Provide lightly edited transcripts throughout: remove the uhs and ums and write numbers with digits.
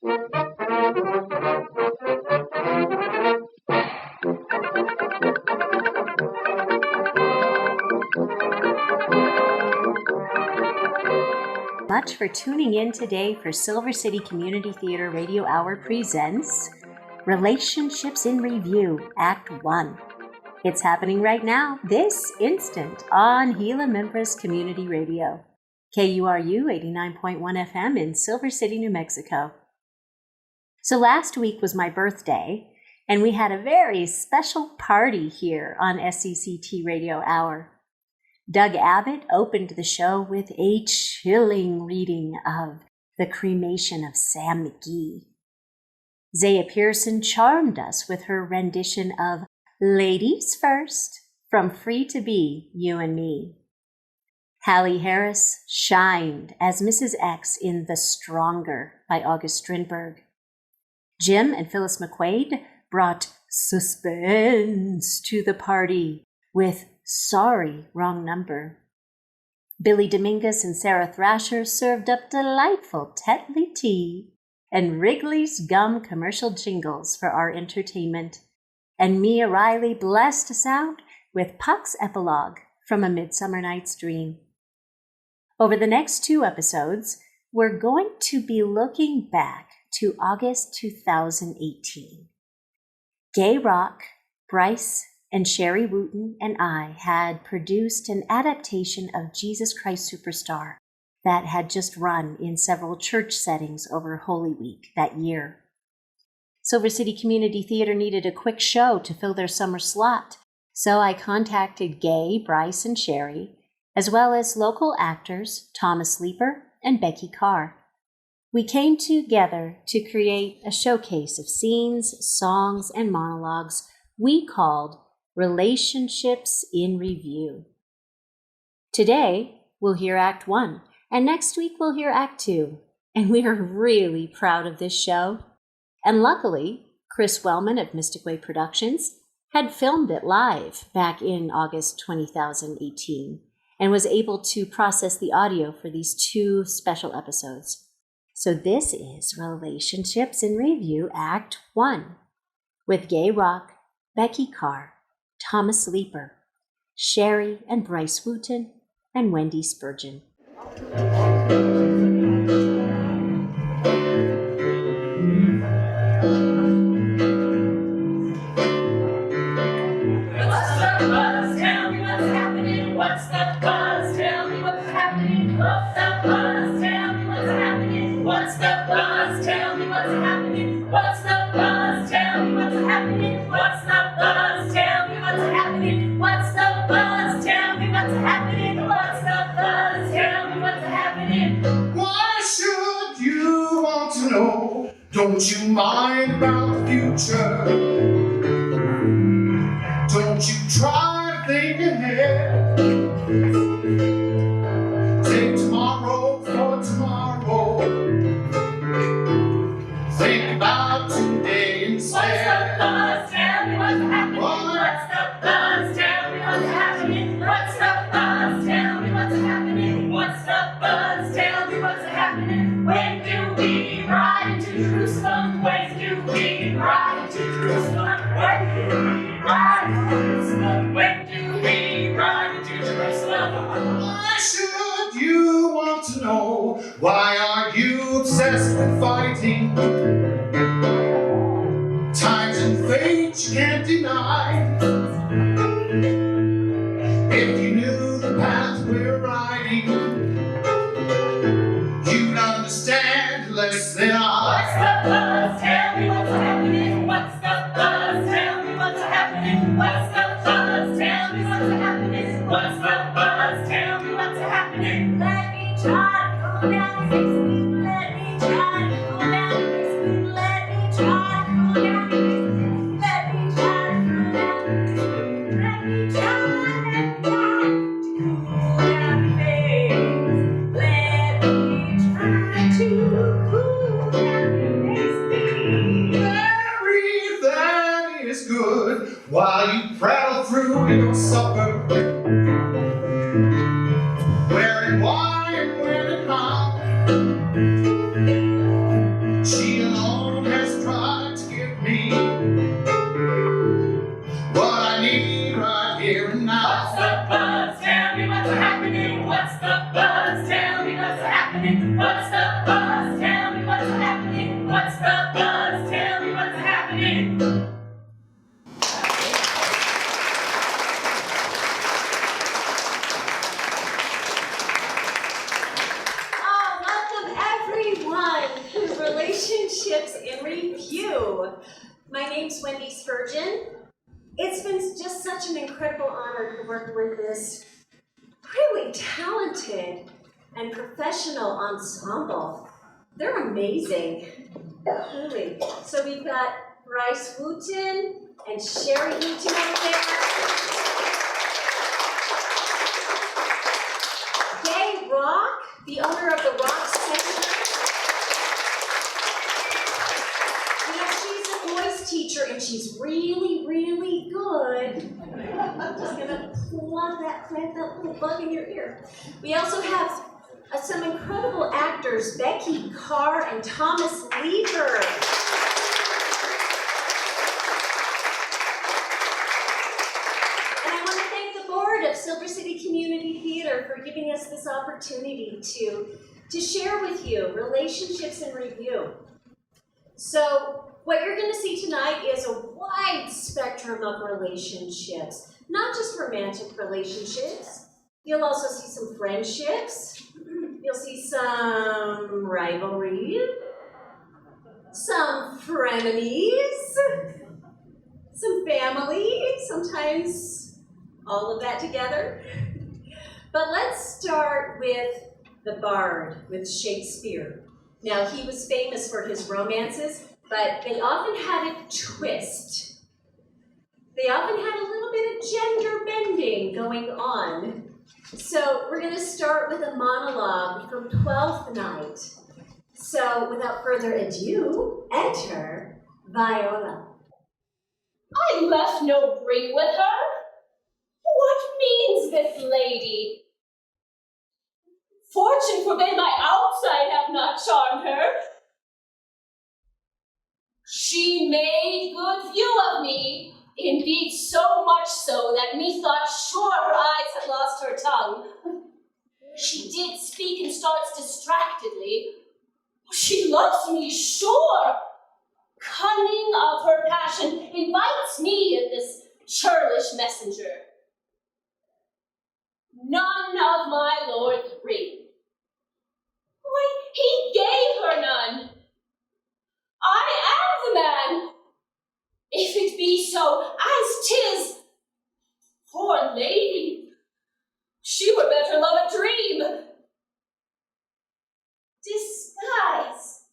Much for tuning in today for Silver City Community Theater Radio Hour presents Relationships in Review, Act 1. It's happening right now, this instant, on Gila Membres Community Radio, KURU 89.1 FM in Silver City, New Mexico. So last week was my birthday, and we had a very special party here on SCCT Radio Hour. Doug Abbott opened the show with a chilling reading of The Cremation of Sam McGee. Zaya Pearson charmed us with her rendition of Ladies First from Free to Be, You and Me. Hallie Harris shined as Mrs. X in The Stronger by August Strindberg. Jim and Phyllis McQuaid brought suspense to the party with Sorry, Wrong Number. Billy Dominguez and Sarah Thrasher served up delightful Tetley tea and Wrigley's gum commercial jingles for our entertainment. And Mia Riley blessed us out with Puck's epilogue from A Midsummer Night's Dream. Over the next 2 episodes, we're going to be looking back to August 2018. Gay Rock, Bryce, and Sherry Wooten and I had produced an adaptation of Jesus Christ Superstar that had just run in several church settings over Holy Week that year. Silver City Community Theater needed a quick show to fill their summer slot, so I contacted Gay, Bryce, and Sherry, as well as local actors Thomas Leeper and Becky Carr. We came together to create a showcase of scenes, songs, and monologues we called Relationships in Review. Today, we'll hear Act 1, and next week we'll hear Act 2, and we are really proud of this show. And luckily, Chris Wellman of Mystic Way Productions had filmed it live back in August 2018 and was able to process the audio for these 2 special episodes. So this is Relationships in Review, Act 1, with Gay Rock, Becky Carr, Thomas Leeper, Sherry and Bryce Wooten, and Wendy Spurgeon. Don't you mind about the future? Don't you try to think ahead? Take tomorrow for tomorrow. Think about today instead. What's the buzz? Tell me what's happening. What's the buzz? Tell me what's happening. What's the buzz? Tell me what's happening. What's the buzz? Tell me what's happening. When do we ride into Jerusalem? When do we ride to Jerusalem? When do we ride to Jerusalem? When do we ride to Jerusalem? Why should you want to know? Why are you obsessed with fighting? Times and fate you can't deny. If you knew the path we're riding, you'd understand less than I. What's the buzz? Tell me what's happening. What's the buzz? Tell me what's happening. What's the buzz? Tell me what's happening. What's the buzz? Tell me what's happening. Let me try to cool down and fix me. Let me try to cool down and fix me. Let me try to cool down and fix me. Let me try to cool down and fix me. Let me try to cool down and fix me. Let me try to cool down and fix me. Everything is good while you prattle through your supper, wearing wine and wearing how. She'll Relationships in Review. My name's Wendy Spurgeon. It's been just such an incredible honor to work with this really talented and professional ensemble. They're amazing, really. So we've got Bryce Wooten and Sherry Wooten over there. Gay Rock, the owner of the Rock Center. You know, she's a voice teacher and she's really, really good. I'm just gonna plant that little bug in your ear. We also have some incredible actors, Becky Carr and Thomas Lever. And I want to thank the board of Silver City Community Theater for giving us this opportunity to share with you Relationships in Review. So what you're going to see tonight is a wide spectrum of relationships, not just romantic relationships. You'll also see some friendships. You'll see some rivalry, some frenemies, some family, sometimes all of that together. But let's start with the Bard, with Shakespeare. Now, he was famous for his romances, but they often had a twist. They often had a little bit of gender bending going on. So we're going to start with a monologue from Twelfth Night. So without further ado, enter Viola. I left no ring with her. What means this lady? Fortune forbid my outside have not charmed her. She made good view of me, indeed so much so that methought sure her eyes had lost her tongue. She did speak and starts distractedly. She loves me, sure. Cunning of her passion invites me in this churlish messenger. None of my lord's ring. Why, he gave her none. I am the man. If it be so, as 'tis, poor lady, she were better love a dream. Disguise.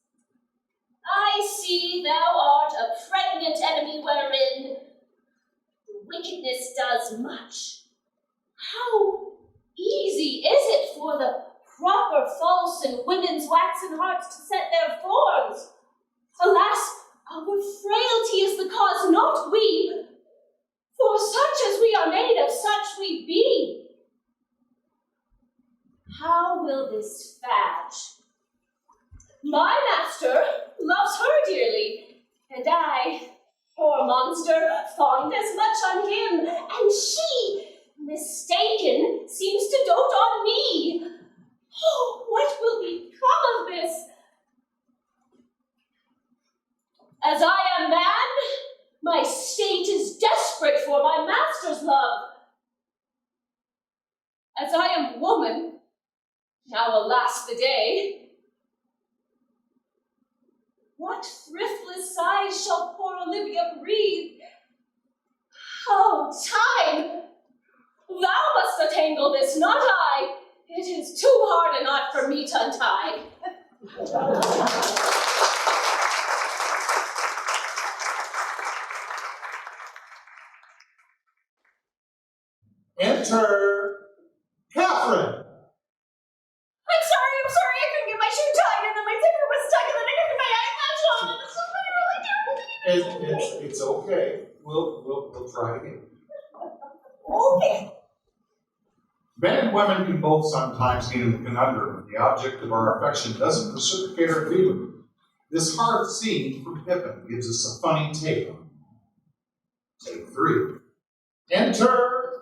I see thou art a pregnant enemy wherein wickedness does much. How easy is it for the proper false in women's waxen hearts to set their forms? Alas, our frailty is the cause, not we. For such as we are made, of such we be. How will this fadge? My master loves her dearly, and I, poor monster, fond as much on him, and she, mistaken, seems to dote on me. Oh, what will become of this? As I am man, my state is desperate for my master's love. As I am woman, now alas the day, what thriftless sighs shall poor Olivia breathe? Oh, time! Thou must untangle this, not I. It is too hard a knot for me to untie. Enter Catherine. I'm sorry, I couldn't get my shoe tied, and then my zipper was stuck, and then I couldn't get my eyelash on, and it's something really terrible. It's okay. We'll try again. Okay. Men and women can both sometimes get in the conundrum if the object of our affection doesn't reciprocate our feeling. This hard scene from Pippin gives us a funny take on it. Take 3. Enter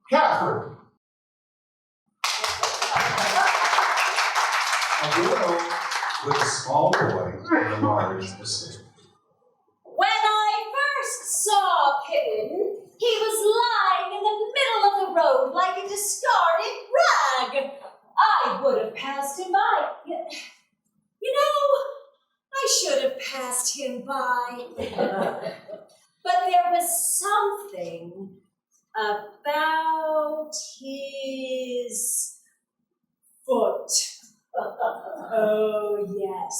Catherine. A widow with a small boy and a large estate. When I first saw Pippin, he was lying in the middle of the road like a discarded rag. I would have passed him by. You know, I should have passed him by. But there was something about his foot. Oh, yes.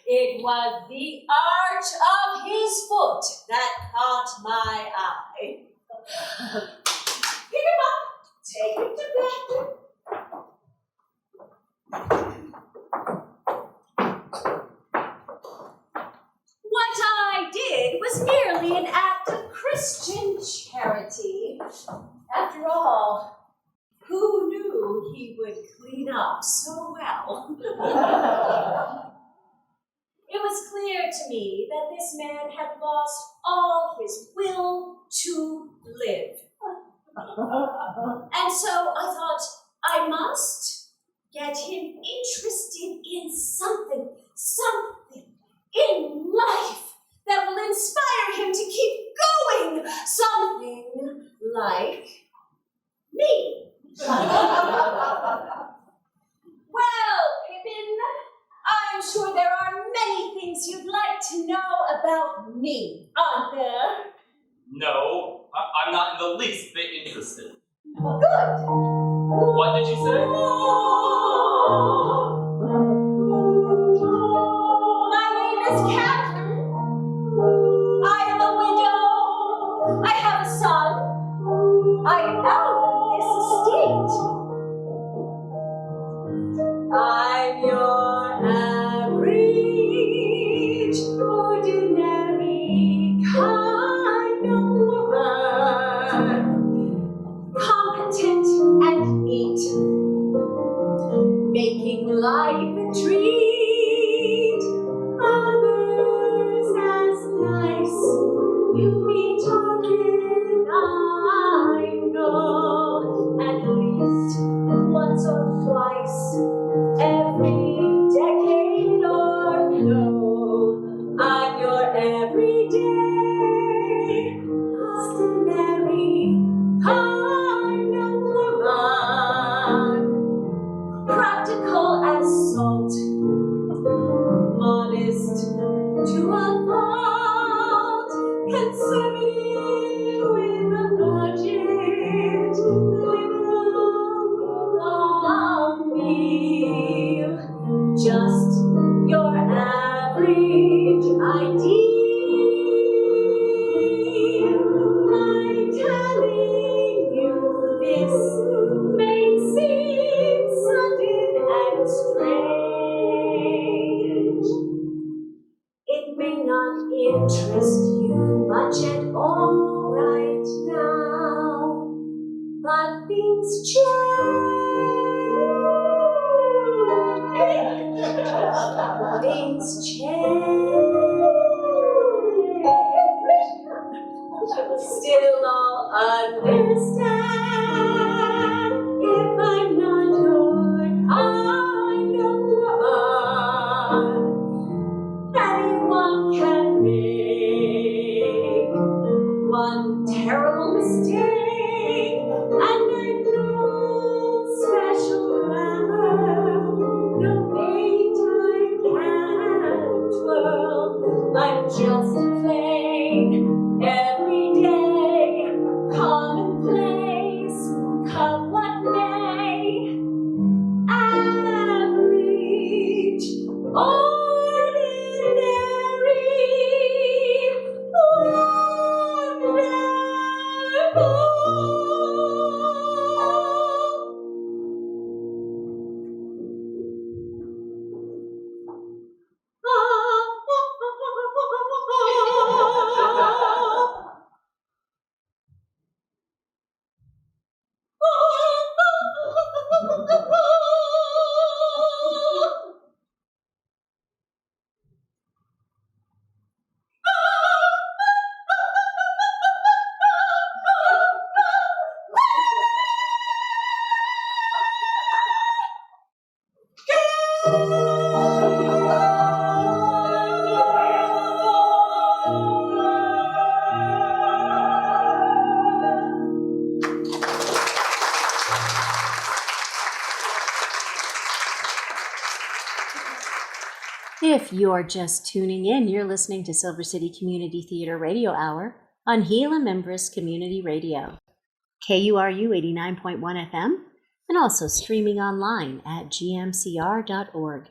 It was the arch of his foot that caught my eye. Pick him up, take him to bed. What I did was merely an act of Christian charity. After all, who knew he would clean up so well? It was clear to me that this man had lost all his will to live. And so I thought, I must get him interested in something in life that will inspire him to keep going, something like me. Well, Pippin, I'm sure there are many things you'd like to know about me, aren't there? No, I'm not in the least bit interested. Good. What did you say? My name is Catherine. I am a widow. I have a son. I own this estate. I'm your average, ordinary kind of woman. Competent and neat. Making life a treat. Others as nice. You be talking, I know, at least once or twice every decade or so. I'm your everyday, ordinary kind of woman. Practical as salt, modest to a fault, conservative with a budget, liberal on me. Just your average ideal. I'm telling you this may seem sudden and strange. It may not interest you much at all right now, but things change. Things change. Still I'll understand if I'm not your kind of woman. Anyone can make one terrible mistake, and I'm no special glamour, no paint I can't twirl. I'm just plain, everyday, commonplace, come what may, average, ordinary, wonderful. If you're just tuning in, you're listening to Silver City Community Theater Radio Hour on Gila Membris Community Radio, KURU 89.1 FM, and also streaming online at gmcr.org.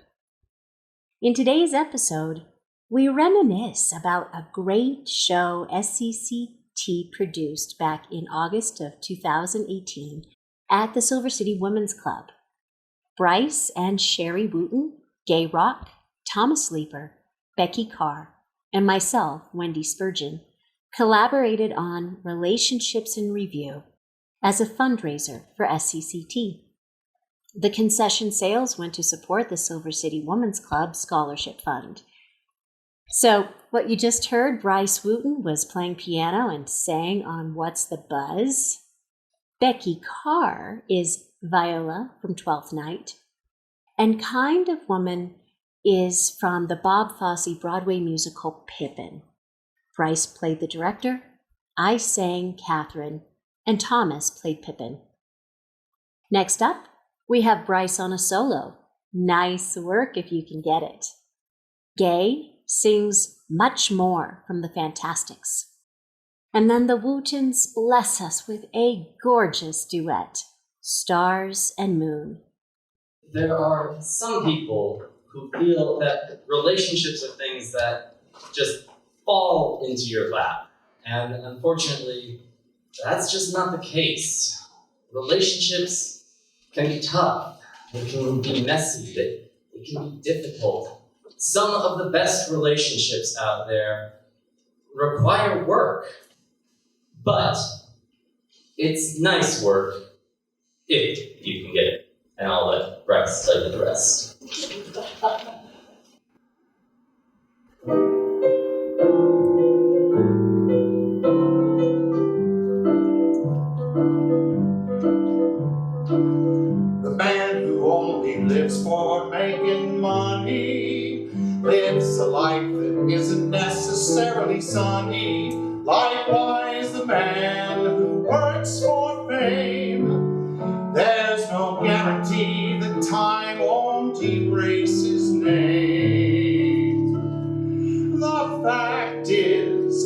In today's episode, we reminisce about a great show SCCT produced back in August of 2018 at the Silver City Women's Club. Bryce and Sherry Wooten, Gay Rock, Thomas Leeper, Becky Carr, and myself, Wendy Spurgeon, collaborated on Relationships in Review as a fundraiser for SCCT. The concession sales went to support the Silver City Women's Club Scholarship Fund. So, what you just heard, Bryce Wooten was playing piano and sang on What's the Buzz. Becky Carr is Viola from Twelfth Night. And Kind of Woman is from the Bob Fosse Broadway musical Pippin. Bryce played the director, I sang Catherine, and Thomas played Pippin. Next up, we have Bryce on a solo. Nice work if you can get it. Gay sings Much More from the Fantastics. And then the Wootens bless us with a gorgeous duet, Stars and Moon. There are some people who feel that relationships are things that just fall into your lap. And unfortunately, that's just not the case. Relationships can be tough, they can be messy, they can be difficult. Some of the best relationships out there require work, but it's nice work if you can get it. And I'll let Bryce tell you the rest. The man who only lives for making money lives a life that isn't necessarily sunny. Likewise, the man who works for fame, there's no guarantee that time won't erase his name. The fact is,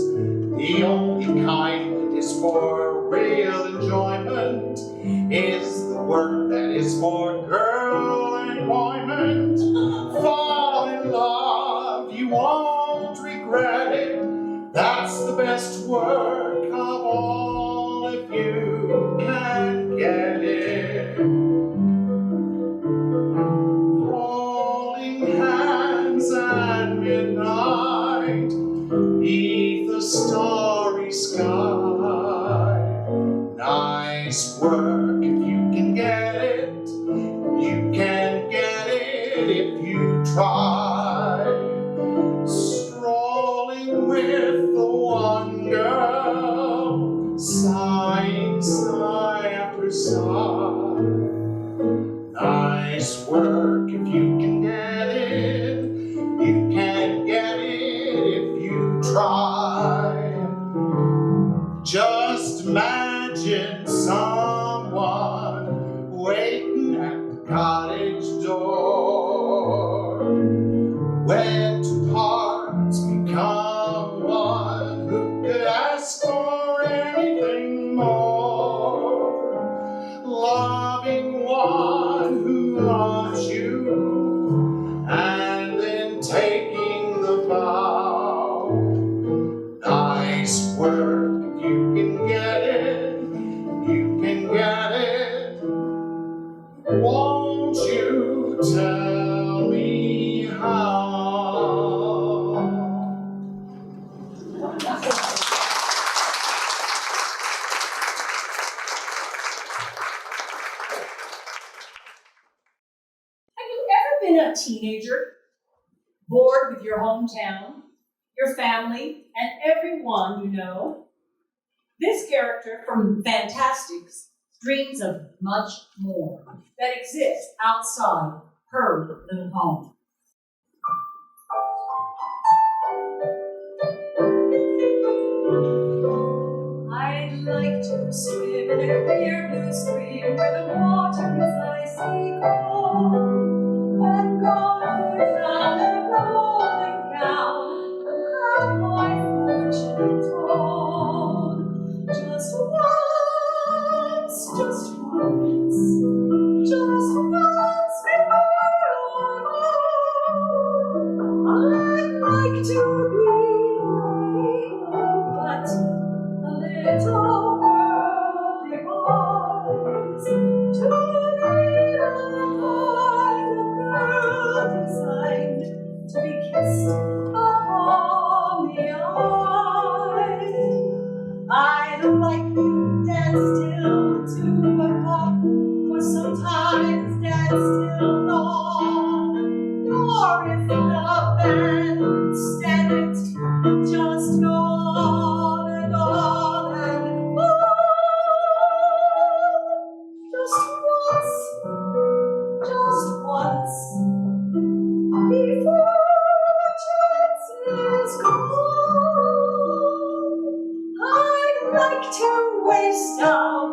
the only kind that is for real enjoyment is the work that is for girl employment. Fall in love, you won't regret it. That's the best work of all if you can get it. Holding hands at midnight beneath the starry sky. Nice work if you can get it. You can get it if you try. Strolling with the one girl, sighing sigh after sigh. Nice work if you can get it. You can get it if you try. Just imagine someone waiting at the cottage door, when two hearts become one. Who could ask for anything more? Loving one who loves you, and then taking the vow. Nice work if you can get it. You can get it. Won't you tell me how? Have you ever been a teenager, bored with your hometown, your family, and everyone you know? This character from Fantastics dreams of much more that exists outside her little home. I'd like to swim in a clear blue stream where the water is icy cold, and go down and go to be but a little worldly boys, to lead a kind of girl designed to be kissed upon the eye. I'd like to dance till 2 o'clock, or sometimes dance till dawn. Or if the band could stand it, just go on and on and on. Just once, before the chance is gone. I'd like to waste a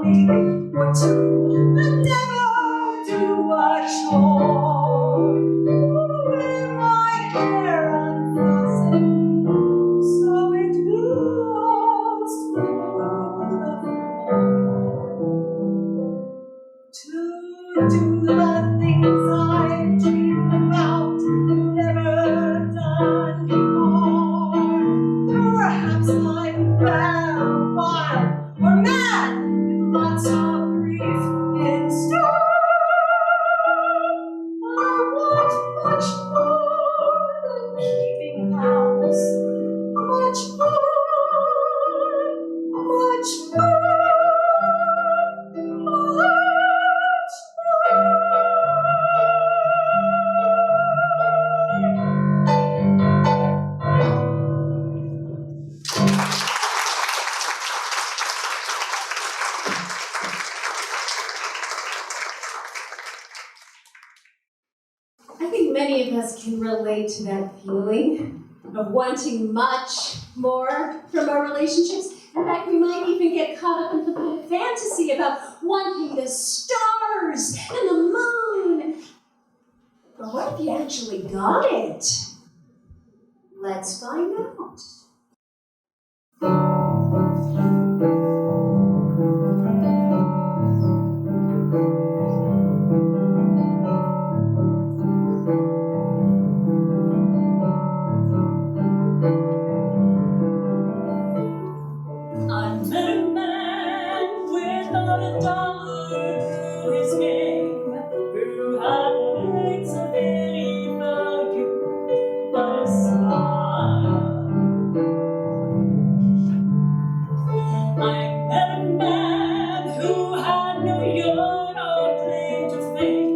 week or two and never do a chore. Wear my hair unfastened so it goes through the floor. To do the things I dreamed about, never done before. Perhaps I'm bad or wild or mad, with lots of grief in store. I want much more than keeping house, much more, much more, much more. I think many of us can relate to that feeling of wanting much more from our relationships. In fact, we might even get caught up in the fantasy about wanting the stars and the moon. But what if you actually got it? Let's find out. I met a man without a dollar to his name, who had things of any value but a smile. I met a man who had no yacht or claim to fame,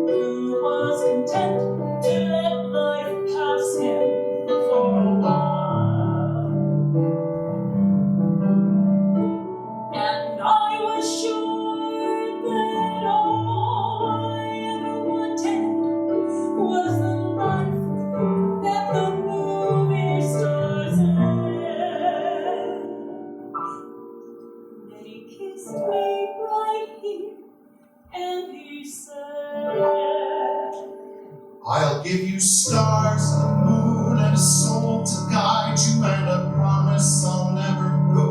who was content to let life pass him for a while. And I was sure that all I ever wanted was the life that the movie stars had. Then he kissed me right here, and he said, I'll give you stars and the moon and a soul to guide you and a promise I'll never go.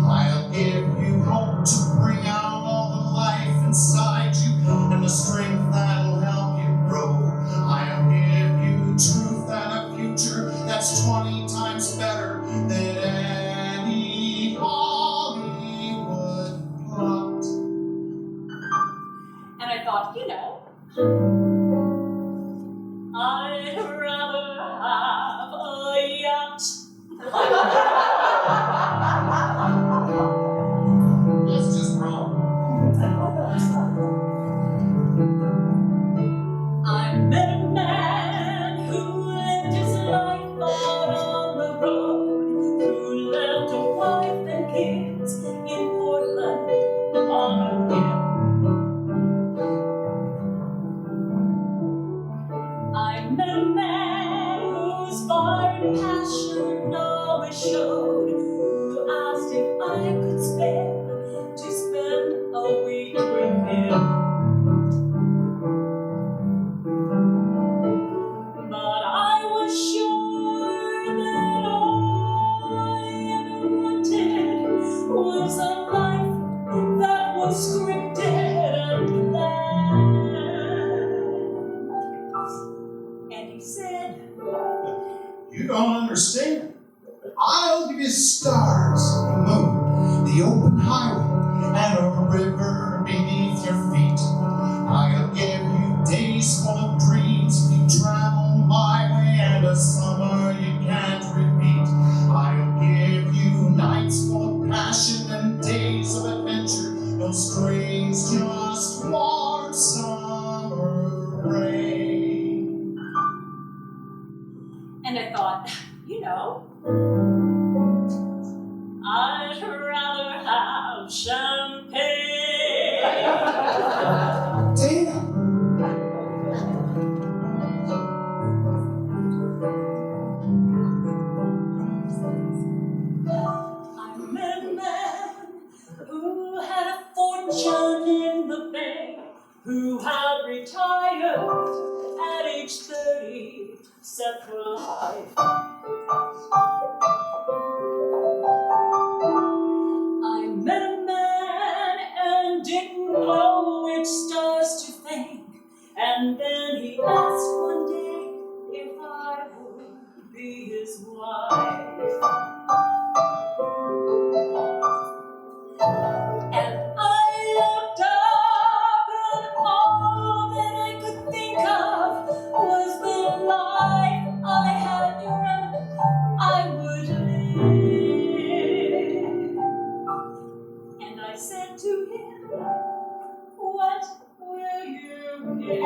I'll give you hope to bring out all the life inside you and the strength that'll help you grow. I'll give you truth and a future that's 20 times better than any Hollywood plot. and I thought, I'd rather have a yacht. That's just wrong. I met a man who lived his life out on the road, who left a wife and kids in Portland on a whim. I met a man whose fire and passion always showed, who asked if I could spare to spend a week with him. But I was sure that all I ever wanted was a life that was scripted and planned. And he said, You don't don't understand. I'll give you stars, the moon, the open highway, and a river beneath your feet. I'll give you days full of dreams if you travel my way, and a summer you can't repeat. I'll give you nights full of passion and days of adventure, no strings, just warm summer rain. And I thought, I'd rather have champagne. Damn! I met a man who had a fortune in the bank, who had retired at age 30, set for life. I met a man and didn't know which stars to thank, and then he asked one day if I would be his wife. And I looked up, and all that I could think of was the life I had dreamt I would live. And I said to him, what will you give?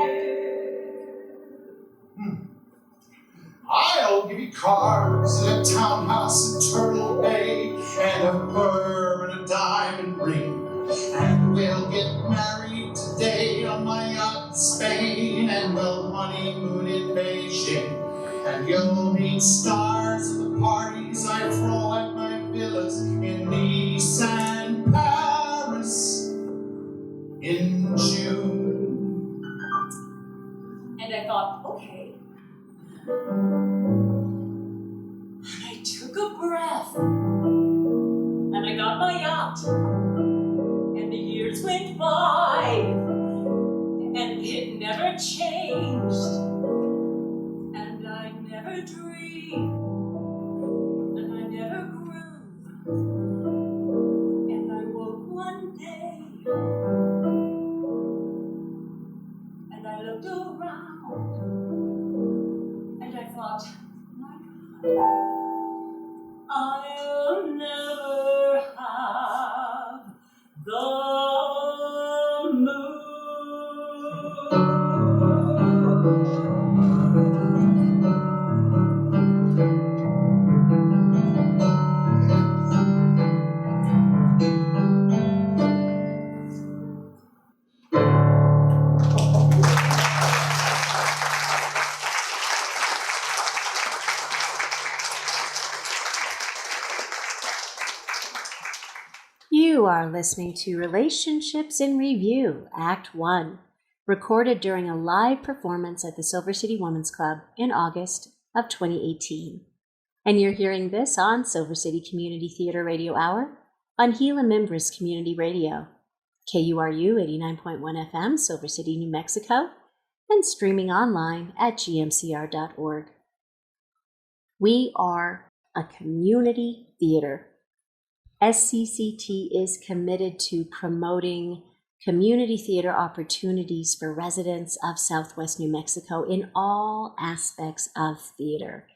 I'll give you cars and a townhouse in Turtle Bay, and a fur and a diamond ring. And we'll get married today on my yacht in Spain, and we'll honeymoon in Beijing. And you'll meet stars at the parties I throw at my villas in Nice and Paris in June. And I thought, okay. And I took a breath, and I got my yacht, and the years went by, and it never changed, and I never dreamed, and I never grew, and I woke one day, and I looked around, and I thought, my God, I'll never have the moon. You are listening to Relationships in Review, Act 1, recorded during a live performance at the Silver City Women's Club in August of 2018. And you're hearing this on Silver City Community Theater Radio Hour on Gila Mimbres Community Radio, KURU 89.1 FM, Silver City, New Mexico, and streaming online at gmcr.org. We are a community theater. SCCT is committed to promoting community theater opportunities for residents of Southwest New Mexico in all aspects of theater: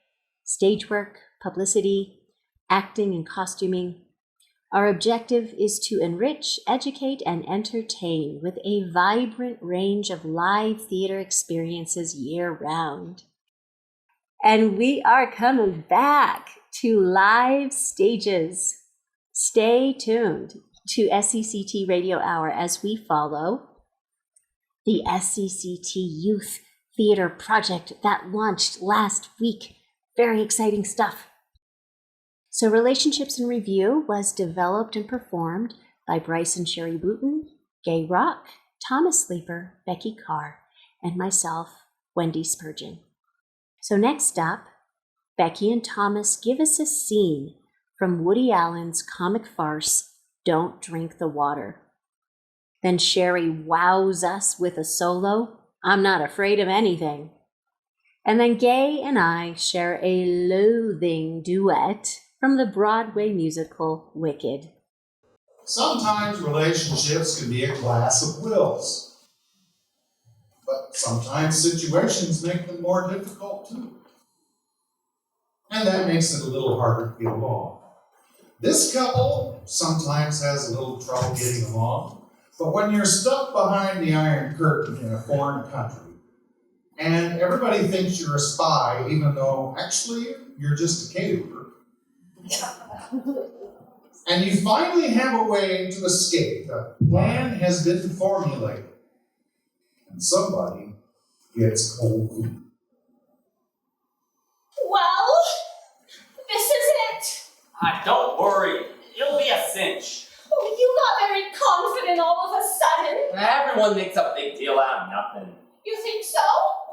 stage work, publicity, acting and costuming. Our objective is to enrich, educate, and entertain with a vibrant range of live theater experiences year-round. And we are coming back to live stages. Stay tuned to SCCT Radio Hour as we follow the SCCT Youth Theater Project that launched last week. Very exciting stuff. So Relationships in Review was developed and performed by Bryce and Sherry Booten, Gay Rock, Thomas Sleeper, Becky Carr, and myself, Wendy Spurgeon. So next up, Becky and Thomas give us a scene from Woody Allen's comic farce, Don't Drink the Water. Then Sherry wows us with a solo, I'm Not Afraid of Anything. And then Gay and I share a loathing duet from the Broadway musical Wicked. Sometimes relationships can be a class of wills, but sometimes situations make them more difficult too. And that makes it a little harder to get along. This couple sometimes has a little trouble getting along, but when you're stuck behind the Iron Curtain in a foreign country, and everybody thinks you're a spy, even though actually you're just a caterer, and you finally have a way to escape, a plan has been formulated, and somebody gets cold feet. Well, this is it. Don't worry, it'll be a cinch. Oh, you got very confident all of a sudden. Everyone makes a big deal out of nothing. You think so?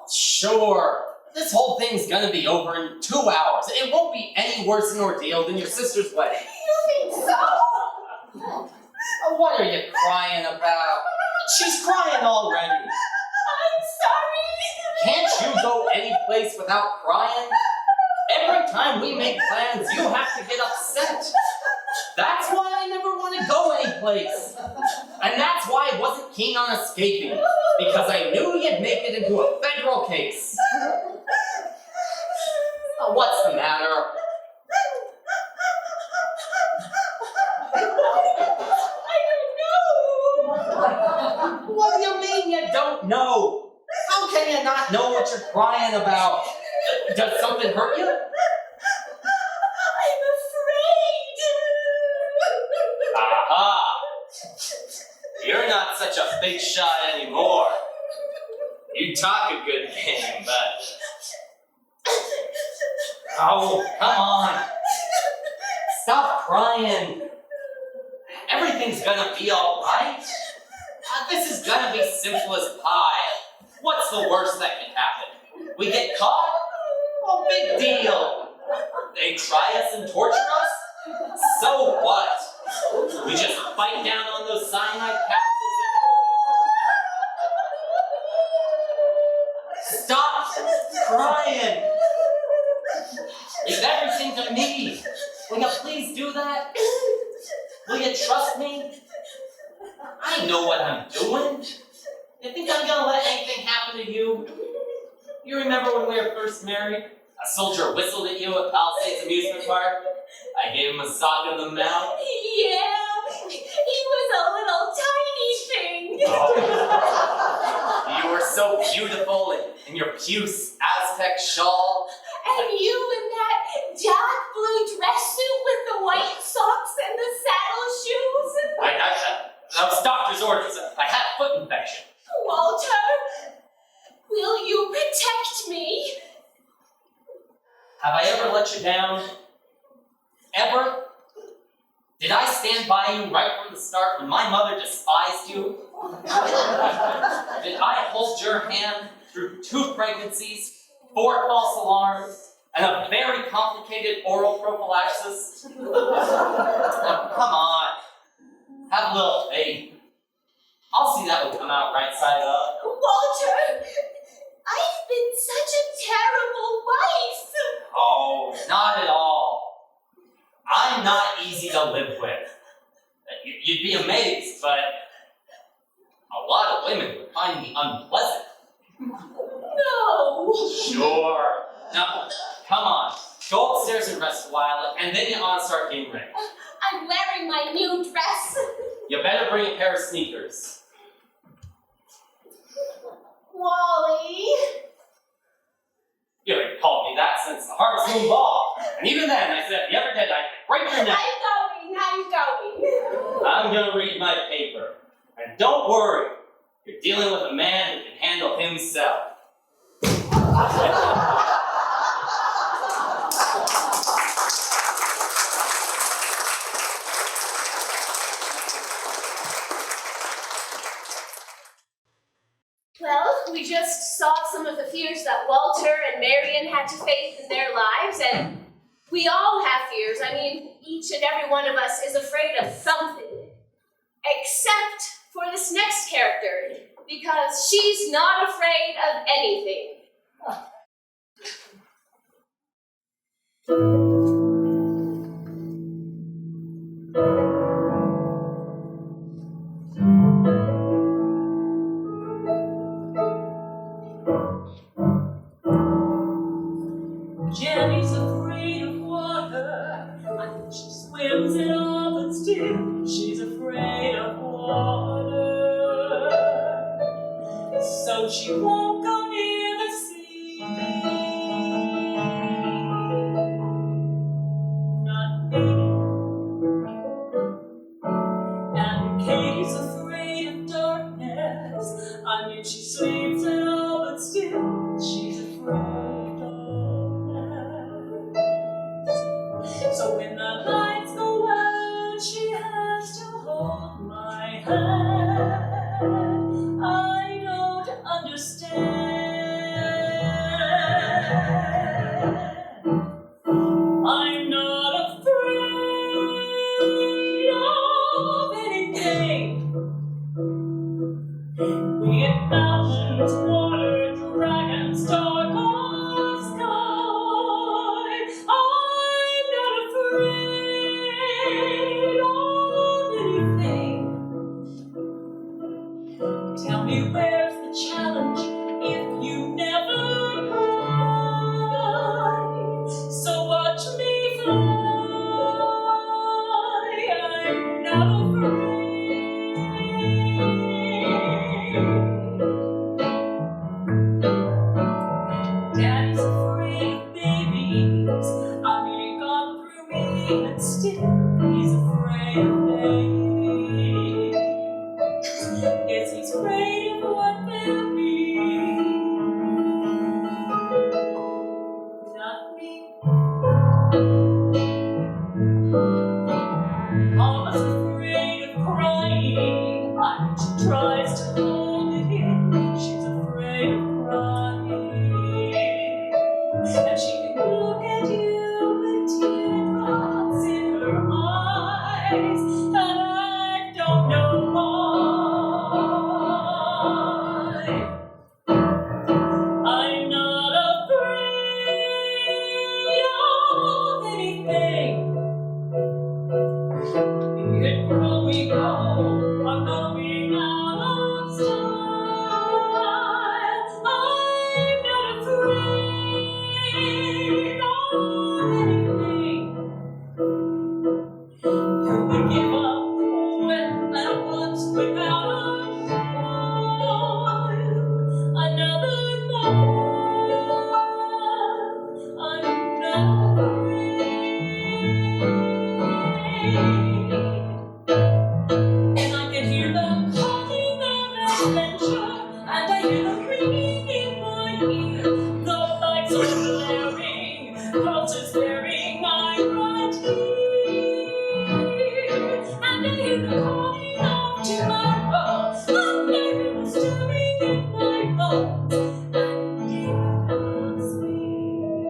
Sure, this whole thing's gonna be over in 2 hours. It won't be any worse an ordeal than your sister's wedding. You think so? What are you crying about? She's crying already. I'm sorry. Can't you go any place without crying? Every time we make plans, you have to get upset. That's why I never want to go anyplace. And that's why I wasn't keen on escaping, because I knew you'd make it into a federal case. What's the matter? What do you mean you don't know? How can you not know what you're crying about? Does something hurt you? I'm afraid. Aha! You're not such a big shot anymore. You talk a good game, but... Oh, come on. Stop crying. Everything's gonna be alright. This is gonna be simple as pie. What's the worst that can happen? We get caught? Well, big deal. They try us and torture us? So what? We just bite down on those cyanide capsules and... Stop crying! Leave everything to me. Will you please do that? Will you trust me? I know what I'm doing. You think I'm gonna let anything happen to you? You remember when we were first married? A soldier whistled at you at Palisades Amusement Park. I gave him a sock in the mouth. Yeah, he was a little tiny thing. Oh. You were so beautiful in your puce Aztec shawl. And you in that dark blue dress suit with the white socks and the saddle shoes. That was doctor's orders. I had a foot infection. Walter, will you protect me? Have I ever let you down? Ever? Did I stand by you right from the start when my mother despised you? Did I hold your hand through 2 pregnancies, 4 false alarms, and a very complicated oral prophylaxis? Oh, come on. Have a little faith. I'll see that will come out right side up. Walter, I've been such a terrible wife. Oh, not at all. I'm not easy to live with. You'd be amazed, but a lot of women would find me unpleasant. No. Sure. Now, come on. Go upstairs and rest a while, and then you ought to start getting ready. I'm wearing my new dress. You better bring a pair of sneakers. Wally. You haven't called me that since the Harvest Moon Ball. And even then, I said, if you ever did, I'd break your neck. I'm going. I'm gonna read my paper. And don't worry, you're dealing with a man who can handle himself. Well, we just saw some of the fears that Walter and Marion had to face in their lives, and we all have fears. I mean, each and every one of us is afraid of something. Except for this next character, because she's not afraid of anything. Jenny's afraid of water. I think she swims in all, but still she's afraid of water. So she won't go near the sea. Not me. And Katie's afraid of darkness. I mean, she sleeps and all, but still she's afraid of darkness. So when the lights go out, she has to hold my hand. I don't understand. I'm not afraid of anything. Be it mountains, water, dragons, dark or sky. I'm not afraid of anything. Tell me where's the challenge if you never try. So watch me fly. I'm not afraid. Daddy's afraid of babies. I mean, he gone through me, and still he's afraid of babies. Yes, he's afraid of what they'll be. Not me. Mama's afraid of crying. I mean, she tries to hold it in. She's afraid of crying. And she can look at you with teardrops in her eyes. And I don't know why. I'm not afraid of anything. Be it growing old or going out of style, I'm not afraid of anything. Who would give up when at once without a smile? Another month, I'm not afraid. And I can hear them calling of adventure, and I hear them ringing in my ear. The lights are flaring, girls are staring, I'm right here. And I hear them calling of tomorrow, and I hear them stirring in my bones. And David loves me,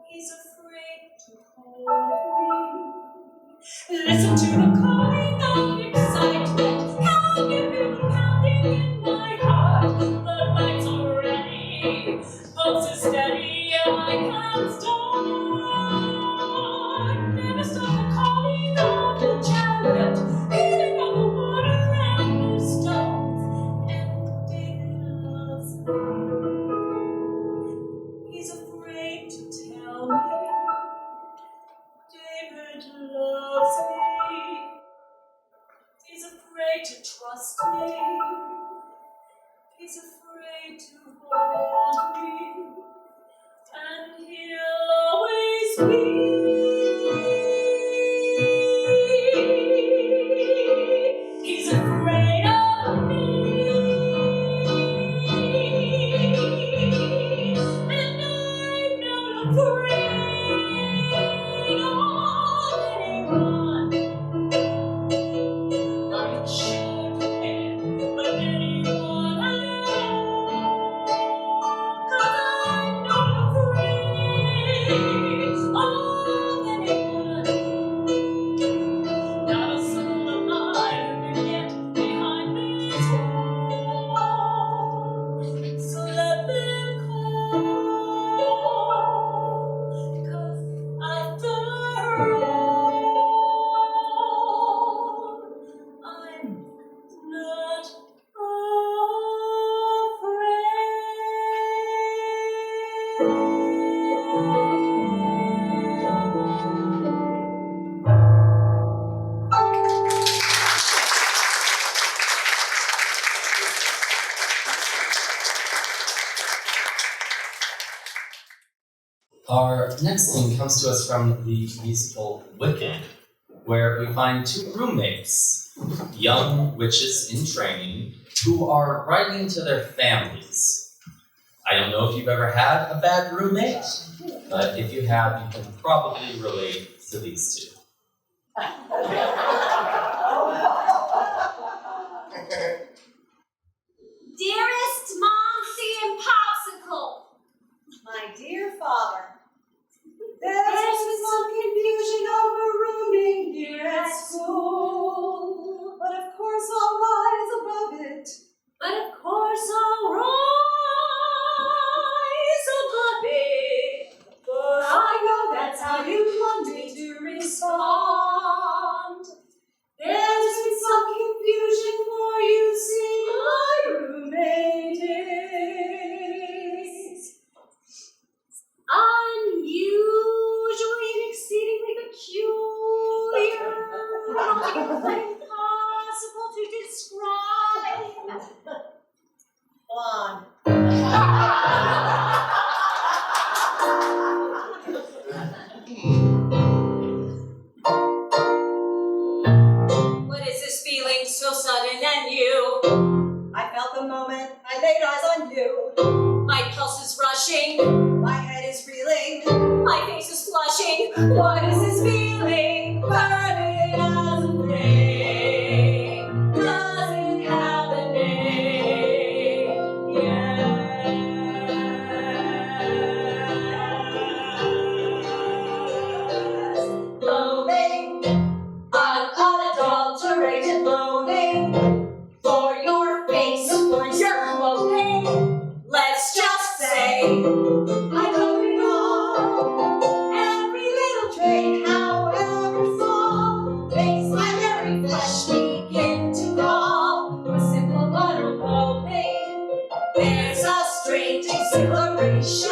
he's afraid to hold me. Listen to the calling of excitement. Can you feel the pounding in my heart? The lights are ready, pulse is steady, and I can't start. Never stop the calling of the chariot, beating on the water and the stones. And David loves me. He's afraid to tell me. David loves me. He's afraid to trust me. He's afraid to hold me. And he'll always be. He's afraid of me. And I'm not afraid of anyone. I'm sure to him, but anyone I know. 'Cause I'm not afraid of next scene comes to us from the musical Wicked, where we find two roommates, young witches in training, who are writing to their families. I don't know if you've ever had a bad roommate, but if you have, you can probably relate to these two. Dearest Momsy and Popsicle, My dear father, there's been some confusion over rooming here at school, but of course I'll rise above it. but of course I'll rise above it. For I know that's how you want me to respond. There's been some confusion, for you see my roommate is Unusually and exceedingly peculiar, impossible to describe. blonde. What is this feeling so sudden and new? I felt the moment I laid eyes on you. My pulse is rushing, My head is reeling. my face is flushing. What is this feeling? Burning as a flame. Does it have a name? Yes. Loathing, unadulterated loathing for your face, for your clothing. Let's just say I love it all. Every little trait, however small, makes my very flesh begin to crawl. For simple butter loathing, there's a strange exhilaration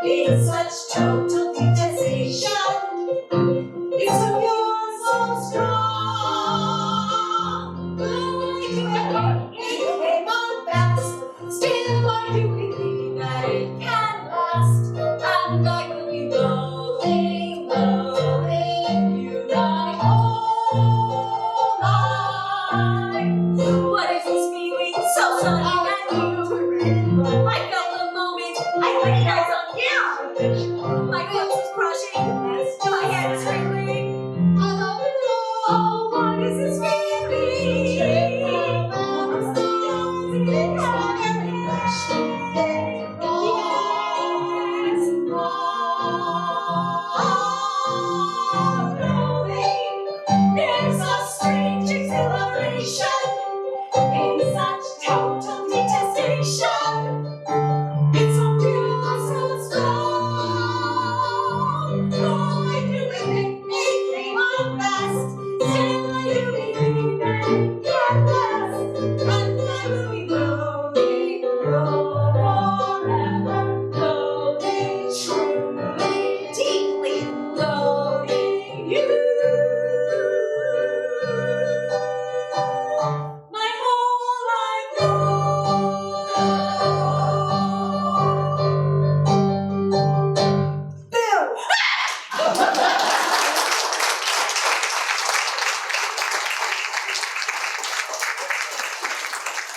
in such total detestation. It's a pure so strong. Like it came on fast. Still I do believe that it can last. And I will be loathing, loathing you my whole life. What is this feeling so sudden and new? I felt the moment I laid eyes on you. My pulse is crushing, my head is reeling. I love it all. Oh, what is this feeling? There's a strange exhilaration in such total detestation. It's so pure, so strong. Oh, I do it came on fast. Still I do believe that it can last. And I will be loathing forever. Loathing truly, deeply loathing you. My whole life long. Bill!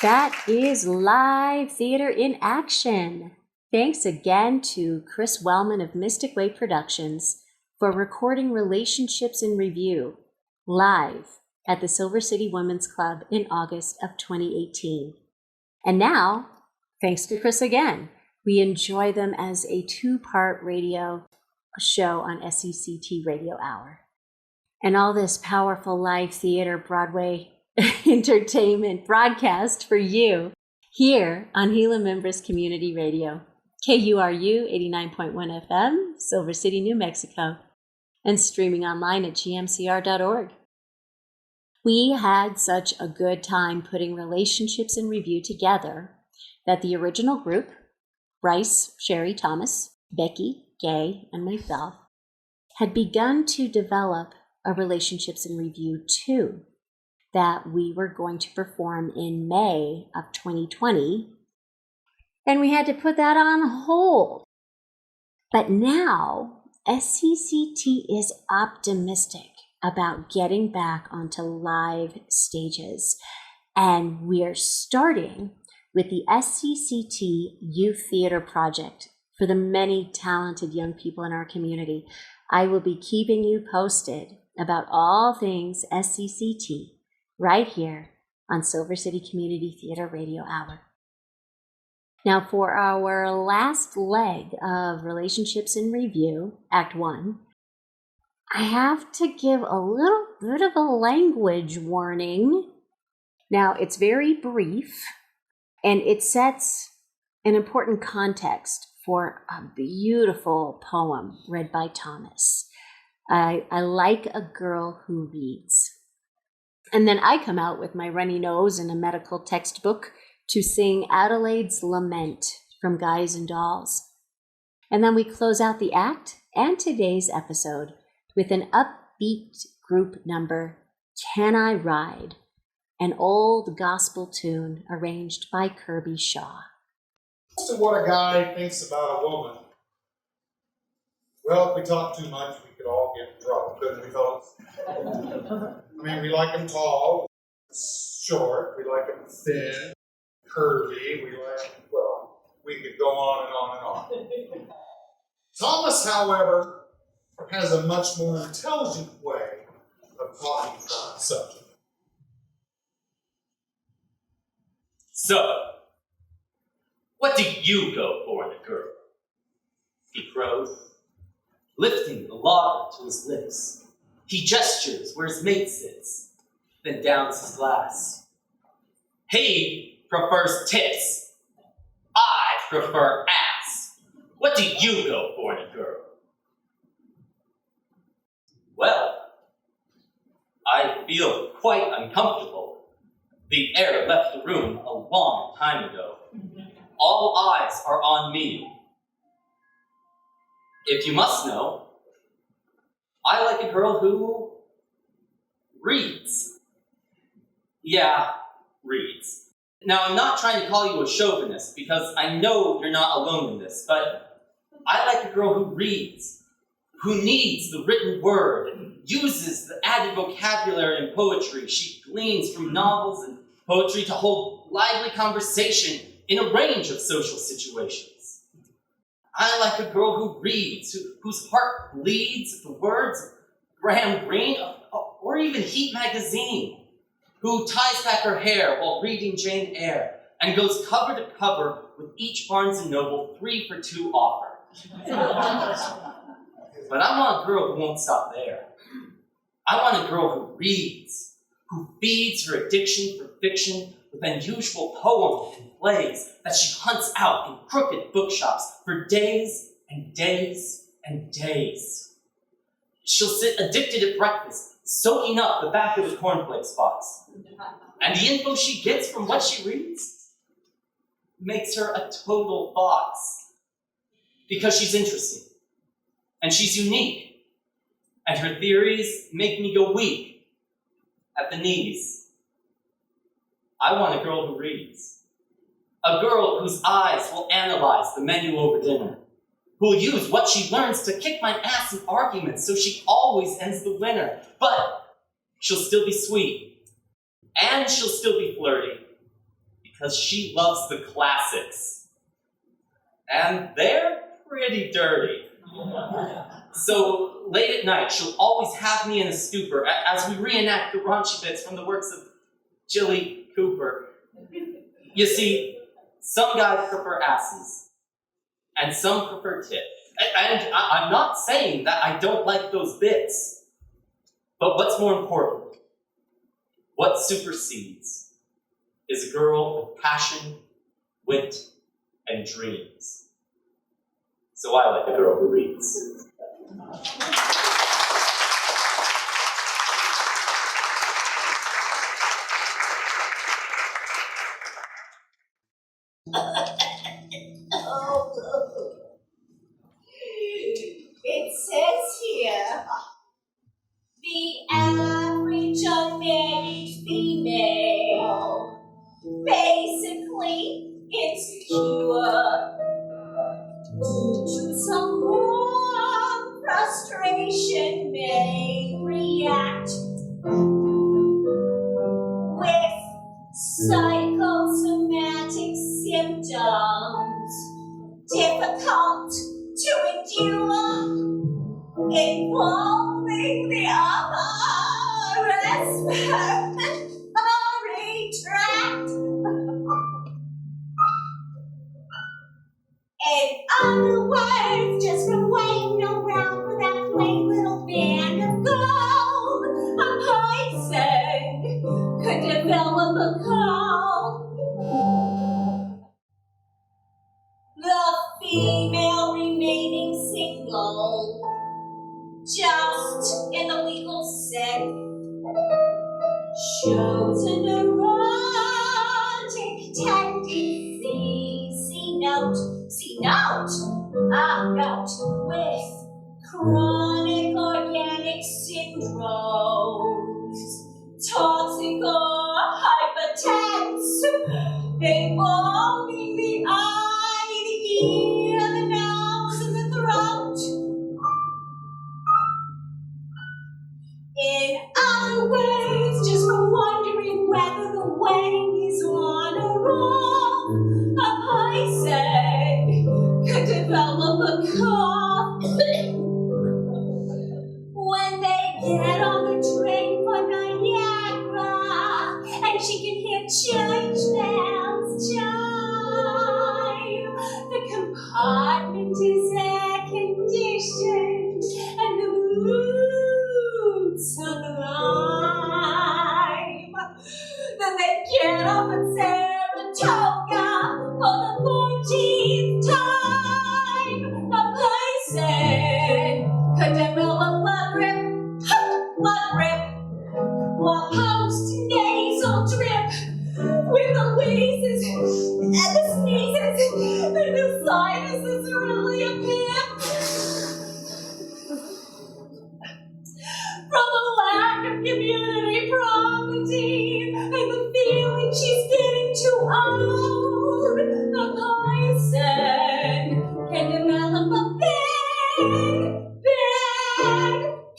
That is live theater in action. Thanks again to Chris Wellman of Mystic Way Productions for recording Relationships in Review live at the Silver City Women's Club in August of 2018. And now, thanks to Chris again, we enjoy them as a two-part radio show on SECT Radio Hour. And all this powerful live theater Broadway entertainment broadcast for you here on Gila Members Community Radio, KURU 89.1 FM, Silver City, New Mexico, and streaming online at gmcr.org. We had such a good time putting Relationships in Review together that the original group, Bryce, Sherry, Thomas, Becky, Gay, and myself, had begun to develop a Relationships in Review 2 that we were going to perform in May of 2020, and we had to put that on hold But now, SCCT is optimistic about getting back onto live stages. And we're starting with the SCCT Youth Theater Project for the many talented young people in our community. I will be keeping you posted about all things SCCT right here on Silver City Community Theater Radio Hour. Now, for our last leg of Relationships in Review, Act 1, I have to give a little bit of a language warning. Now, it's very brief, and it sets an important context for a beautiful poem read by Thomas. I like a girl who reads. And then I come out with my runny nose and a medical textbook to sing Adelaide's Lament from Guys and Dolls. And then we close out the act and today's episode with an upbeat group number, Can I Ride? An old gospel tune arranged by Kirby Shaw. Most of what a guy thinks about a woman. Well, if we talk too much, we could all get in trouble, couldn't we, fellas? I mean, we like them tall, short, we like them thin, curvy, we could go on and on and on. Thomas, however, has a much more intelligent way of talking about the subject. So, what do you go for in a girl? He crows, lifting the lager to his lips. He gestures where his mate sits, then downs his glass. He prefers tits. I prefer ass. What do you go for in a girl? Well, I feel quite uncomfortable. The air left the room a long time ago. All eyes are on me. If you must know, I like a girl who reads. Yeah, reads. Now, I'm not trying to call you a chauvinist, because I know you're not alone in this, but I like a girl who reads, who needs the written word, and uses the added vocabulary and poetry she gleans from novels and poetry to hold lively conversation in a range of social situations. I like a girl who reads, whose heart bleeds at the words of Graham Greene, or even Heat magazine, who ties back her hair while reading Jane Eyre, and goes cover to cover with each Barnes & Noble 3-for-2 offer. But I want a girl who won't stop there. I want a girl who reads, who feeds her addiction for fiction with unusual poems and plays that she hunts out in crooked bookshops for days and days and days. She'll sit addicted at breakfast, soaking up the back of the cornflakes box. And the info she gets from what she reads makes her a total fox. Because she's interesting, and she's unique, and her theories make me go weak at the knees. I want a girl who reads. A girl whose eyes will analyze the menu over dinner, who will use what she learns to kick my ass in arguments so she always ends the winner. But she'll still be sweet, and she'll still be flirty, because she loves the classics. And they're pretty dirty. So late at night, she'll always have me in a stupor as we reenact the raunchy bits from the works of Jilly Cooper. You see, some guys prefer asses, and some prefer tits. And I'm not saying that I don't like those bits, but what's more important, what supersedes, is a girl with passion, wit, and dreams. So I like a girl who reads. It says here, the average unmarried female, basically insecure, to some situation may react with psychosomatic symptoms difficult to endure, involving the upper respiratory tract. In other words, just from waiting around for that plain little band of gold, a person could develop a cold. The female remaining single, just in the legal set, shows an erotic tendency. See note, with chronic organic syndromes, toxic or hypertense, involving the eye, the ear, the nose, and the throat. In other words, just from wondering whether the wedding is on or off, a person could develop a cough when they get on the train for Niagara, and she can hear church bells chime. The compartment is air conditioned, and the mood sublime. Then they get off at Saratoga for the 14th time. A person could develop blood grip, or post-nasal drip, with the wheezes and the sneezes and the sinuses really a pip. From the lack of community property and the feeling she's getting too old, a person can develop a big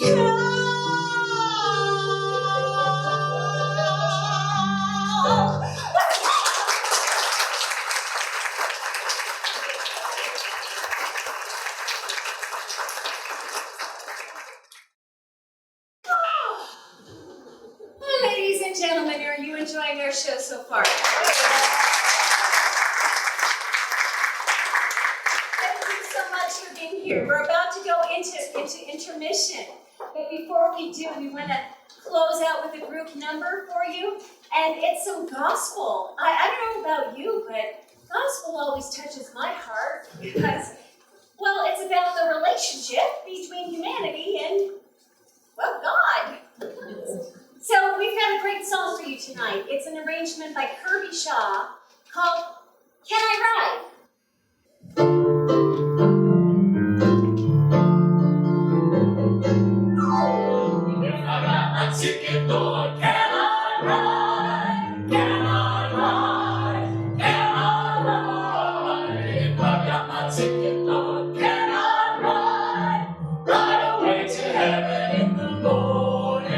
cold. Ladies and gentlemen, are you enjoying our show so far? Thank you so much for being here. We're about to go into intermission. But before we do, we want to close out with a group number for you. And it's some gospel. I don't know about you, but gospel always touches my heart because, well, it's about the relationship between humanity and, well, God. So we've got a great song for you tonight. It's an arrangement by Kirby Shaw called Can I Ride? If I got my ticket, Lord, can I ride? Can I ride? Can I ride? If I got my ticket, Lord, can I ride? Ride away to heaven in the morning.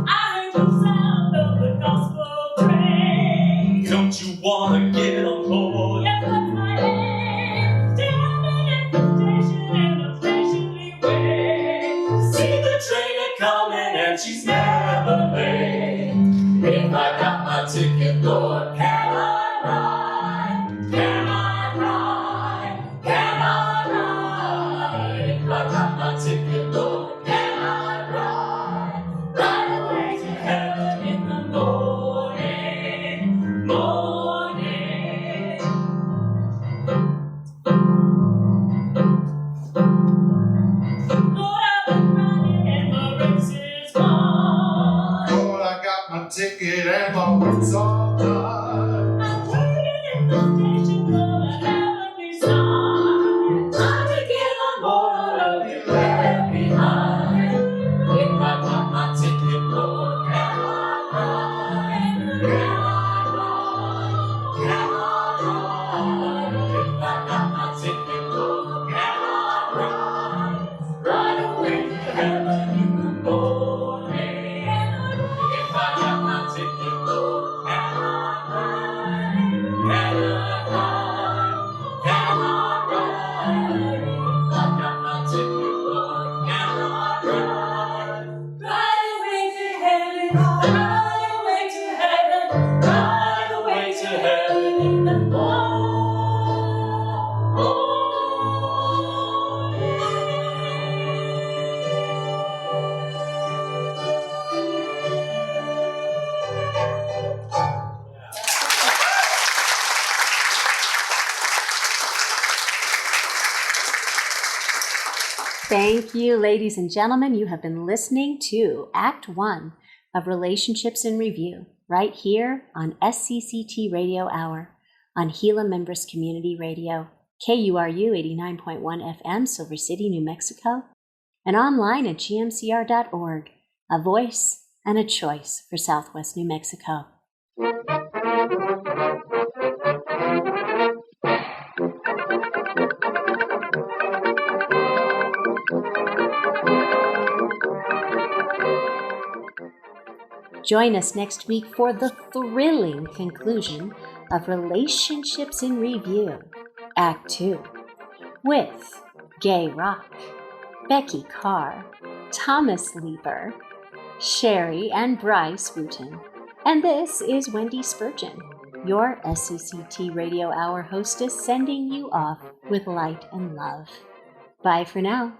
I heard the sound of the gospel train. Don't you wanna get on board? Yes, that's my aim. Standing at the station and I'm patiently waiting to see the train a-coming and she's never late. If I got my ticket, Lord, can I ride? Can I ride? Can I ride? If I got my ticket, Lord, can I ride? Ride away to heaven in the morning. Lord, I've been running and my race is won. Lord, I got my ticket and my work's all done. I'm waiting in the station for a heavenly sign. Time to get on board or be left behind. If I got my ticket, Lord, can I ride? Can I ride? Can I ride? Thank you, ladies and gentlemen. You have been listening to Act 1 of Relationships in Review right here on SCCT Radio Hour on Gila Members Community Radio, KURU 89.1 FM, Silver City, New Mexico, and online at gmcr.org, a voice and a choice for Southwest New Mexico. Join us next week for the thrilling conclusion of Relationships in Review, Act 2, with Gay Rock, Becky Carr, Thomas Lieber, Sherry and Bryce Wooten. And this is Wendy Spurgeon, your SCCT Radio Hour hostess, sending you off with light and love. Bye for now.